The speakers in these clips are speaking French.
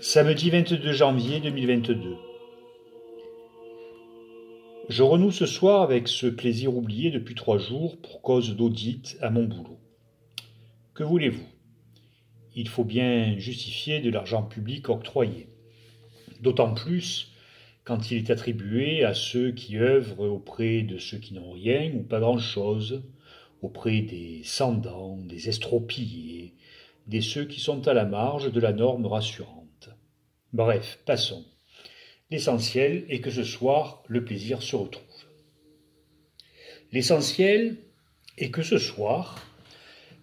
Samedi 22 janvier 2022. Je renoue ce soir avec ce plaisir oublié depuis 3 jours pour cause d'audit à mon boulot. Que voulez-vous? Il faut bien justifier de l'argent public octroyé. D'autant plus quand il est attribué à ceux qui œuvrent auprès de ceux qui n'ont rien ou pas grand-chose, auprès des sans-dents, des estropiés, des ceux qui sont à la marge de la norme rassurante. Bref, passons. L'essentiel est que ce soir, le plaisir se retrouve. L'essentiel est que ce soir,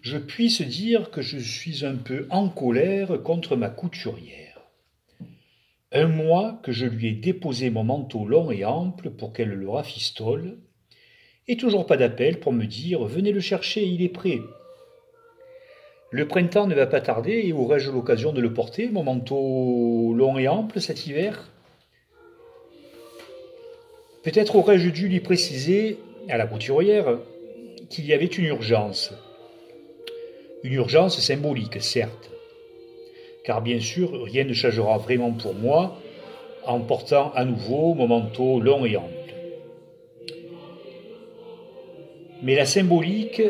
je puisse dire que je suis un peu en colère contre ma couturière. 1 mois que je lui ai déposé mon manteau long et ample pour qu'elle le rafistole, et toujours pas d'appel pour me dire « Venez le chercher, il est prêt ». Le printemps ne va pas tarder et aurai-je l'occasion de le porter, mon manteau long et ample cet hiver? Peut-être aurais-je dû lui préciser, à la couturière, qu'il y avait une urgence. Une urgence symbolique, certes. Car bien sûr, rien ne changera vraiment pour moi en portant à nouveau mon manteau long et ample. Mais la symbolique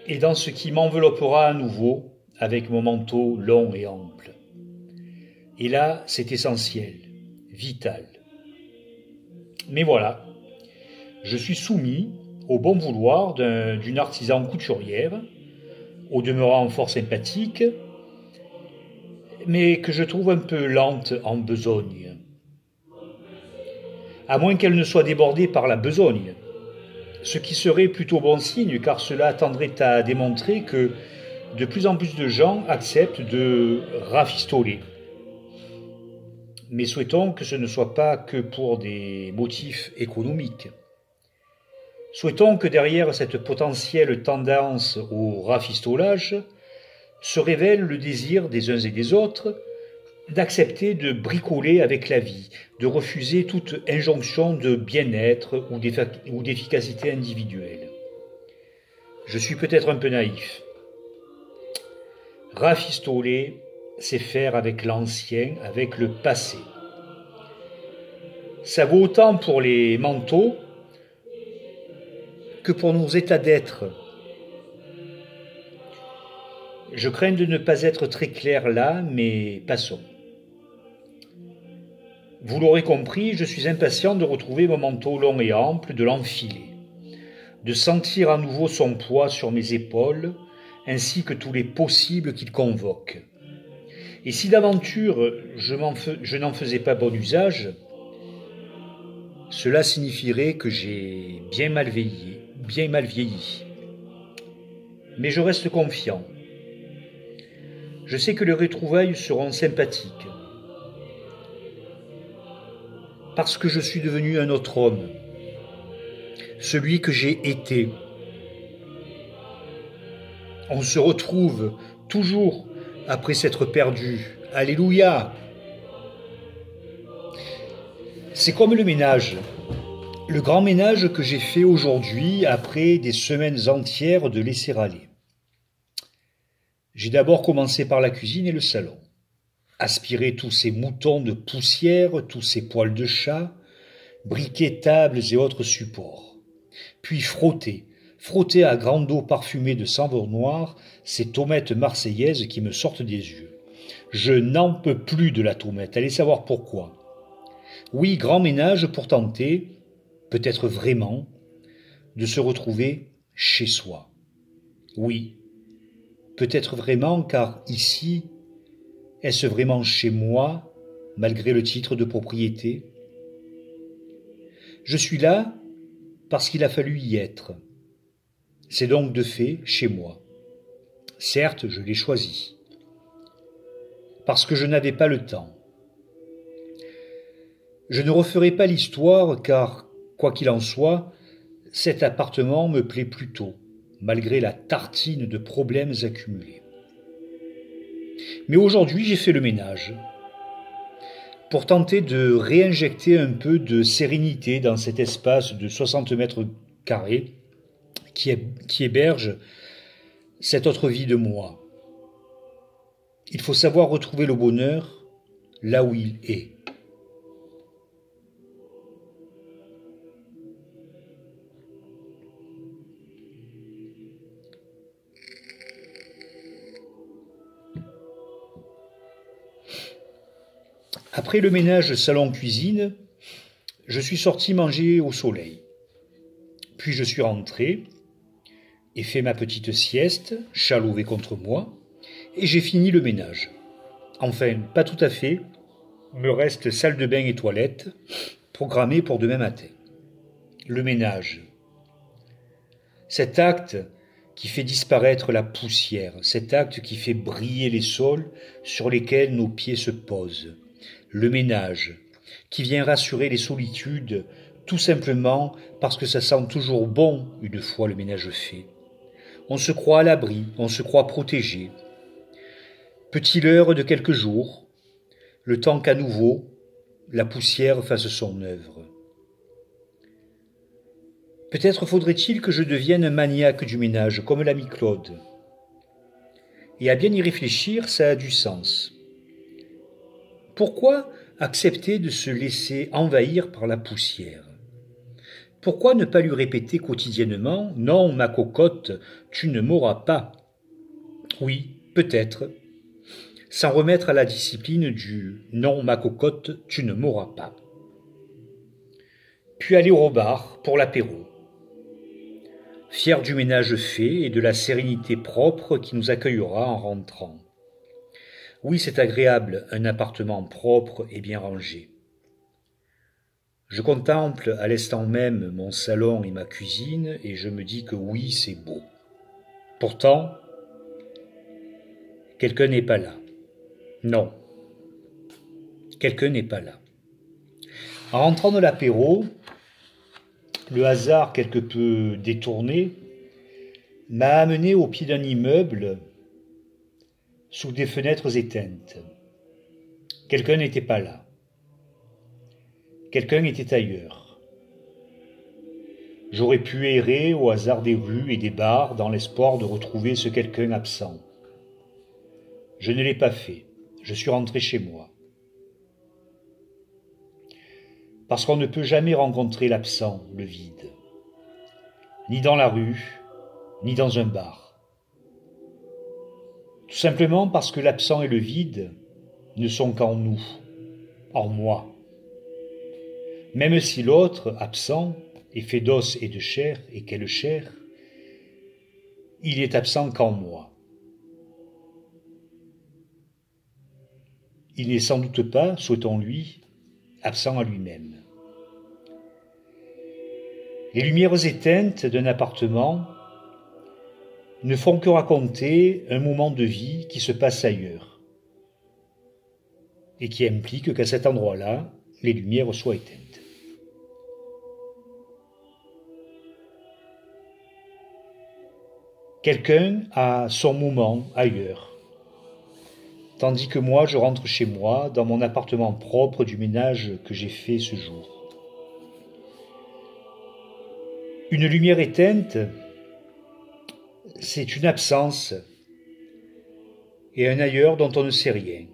est dans ce qui m'enveloppera à nouveau avec mon manteau long et ample. Et là, c'est essentiel, vital. Mais voilà, je suis soumis au bon vouloir d'une artisan couturière, au demeurant fort sympathique, mais que je trouve un peu lente en besogne. À moins qu'elle ne soit débordée par la besogne, ce qui serait plutôt bon signe car cela tendrait à démontrer que de plus en plus de gens acceptent de rafistoler. Mais souhaitons que ce ne soit pas que pour des motifs économiques. Souhaitons que derrière cette potentielle tendance au rafistolage se révèle le désir des uns et des autres d'accepter de bricoler avec la vie, de refuser toute injonction de bien-être ou d'efficacité individuelle. Je suis peut-être un peu naïf. Rafistoler, c'est faire avec l'ancien, avec le passé. Ça vaut autant pour les manteaux que pour nos états d'être. Je crains de ne pas être très clair là, mais passons. Vous l'aurez compris, je suis impatient de retrouver mon manteau long et ample, de l'enfiler, de sentir à nouveau son poids sur mes épaules, ainsi que tous les possibles qu'il convoque. Et si d'aventure je n'en faisais pas bon usage, cela signifierait que j'ai bien mal vieilli. Mais je reste confiant. Je sais que les retrouvailles seront sympathiques. Parce que je suis devenu un autre homme, celui que j'ai été. On se retrouve toujours après s'être perdu. Alléluia! C'est comme le ménage. Le grand ménage que j'ai fait aujourd'hui après des semaines entières de laisser aller. J'ai d'abord commencé par la cuisine et le salon. Aspirer tous ces moutons de poussière, tous ces poils de chat, briquer tables et autres supports. Puis frotter à grande eau parfumée de savon noir ces tomates marseillaises qui me sortent des yeux. Je n'en peux plus de la tomate, allez savoir pourquoi. Oui, grand ménage pour tenter, peut-être vraiment, de se retrouver chez soi. Oui, peut-être vraiment car ici, est-ce vraiment chez moi, malgré le titre de propriété? Je suis là parce qu'il a fallu y être. C'est donc de fait chez moi. Certes, je l'ai choisi. Parce que je n'avais pas le temps. Je ne referai pas l'histoire car, quoi qu'il en soit, cet appartement me plaît plutôt, malgré la tartine de problèmes accumulés. Mais aujourd'hui, j'ai fait le ménage pour tenter de réinjecter un peu de sérénité dans cet espace de 60 mètres carrés qui héberge cette autre vie de moi. Il faut savoir retrouver le bonheur là où il est. Après le ménage salon-cuisine, je suis sorti manger au soleil. Puis je suis rentré et fait ma petite sieste, chat levé contre moi, et j'ai fini le ménage. Enfin, pas tout à fait, me reste salle de bain et toilette, programmées pour demain matin. Le ménage. Cet acte qui fait disparaître la poussière, cet acte qui fait briller les sols sur lesquels nos pieds se posent. Le ménage, qui vient rassurer les solitudes, tout simplement parce que ça sent toujours bon une fois le ménage fait. On se croit à l'abri, on se croit protégé. Peut-il l'heure de quelques jours, le temps qu'à nouveau la poussière fasse son œuvre. Peut-être faudrait-il que je devienne un maniaque du ménage, comme l'ami Claude. Et à bien y réfléchir, ça a du sens. Pourquoi accepter de se laisser envahir par la poussière? Pourquoi ne pas lui répéter quotidiennement « Non, ma cocotte, tu ne m'auras pas ». Oui, peut-être, sans remettre à la discipline du « Non, ma cocotte, tu ne m'auras pas ». Puis aller au bar pour l'apéro. Fier du ménage fait et de la sérénité propre qui nous accueillera en rentrant. Oui, c'est agréable, un appartement propre et bien rangé. Je contemple à l'instant même mon salon et ma cuisine et je me dis que oui, c'est beau. Pourtant, quelqu'un n'est pas là. Non, quelqu'un n'est pas là. En rentrant de l'apéro, le hasard quelque peu détourné m'a amené au pied d'un immeuble sous des fenêtres éteintes. Quelqu'un n'était pas là. Quelqu'un était ailleurs. J'aurais pu errer au hasard des rues et des bars dans l'espoir de retrouver ce quelqu'un absent. Je ne l'ai pas fait. Je suis rentré chez moi. Parce qu'on ne peut jamais rencontrer l'absent, le vide. Ni dans la rue, ni dans un bar. Tout simplement parce que l'absent et le vide ne sont qu'en nous, en moi. Même si l'autre, absent, est fait d'os et de chair, et quelle chair, il est absent qu'en moi. Il n'est sans doute pas, souhaitons-lui, absent à lui-même. Les lumières éteintes d'un appartement ne font que raconter un moment de vie qui se passe ailleurs et qui implique qu'à cet endroit-là, les lumières soient éteintes. Quelqu'un a son moment ailleurs, tandis que moi je rentre chez moi dans mon appartement propre du ménage que j'ai fait ce jour. Une lumière éteinte, c'est une absence et un ailleurs dont on ne sait rien,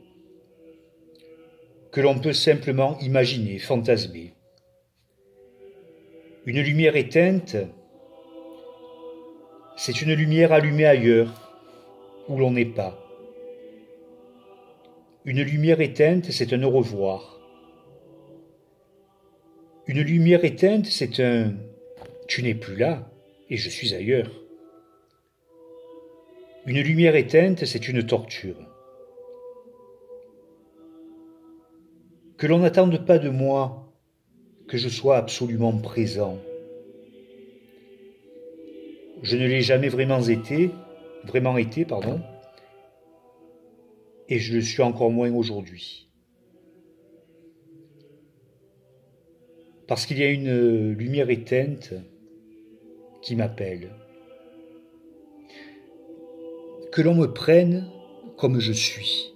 que l'on peut simplement imaginer, fantasmer. Une lumière éteinte, c'est une lumière allumée ailleurs, où l'on n'est pas. Une lumière éteinte, c'est un au revoir. Une lumière éteinte, c'est un « tu n'es plus là et je suis ailleurs ». Une lumière éteinte, c'est une torture. Que l'on n'attende pas de moi que je sois absolument présent. Je ne l'ai jamais vraiment été, et je le suis encore moins aujourd'hui. Parce qu'il y a une lumière éteinte qui m'appelle. Que l'on me prenne comme je suis.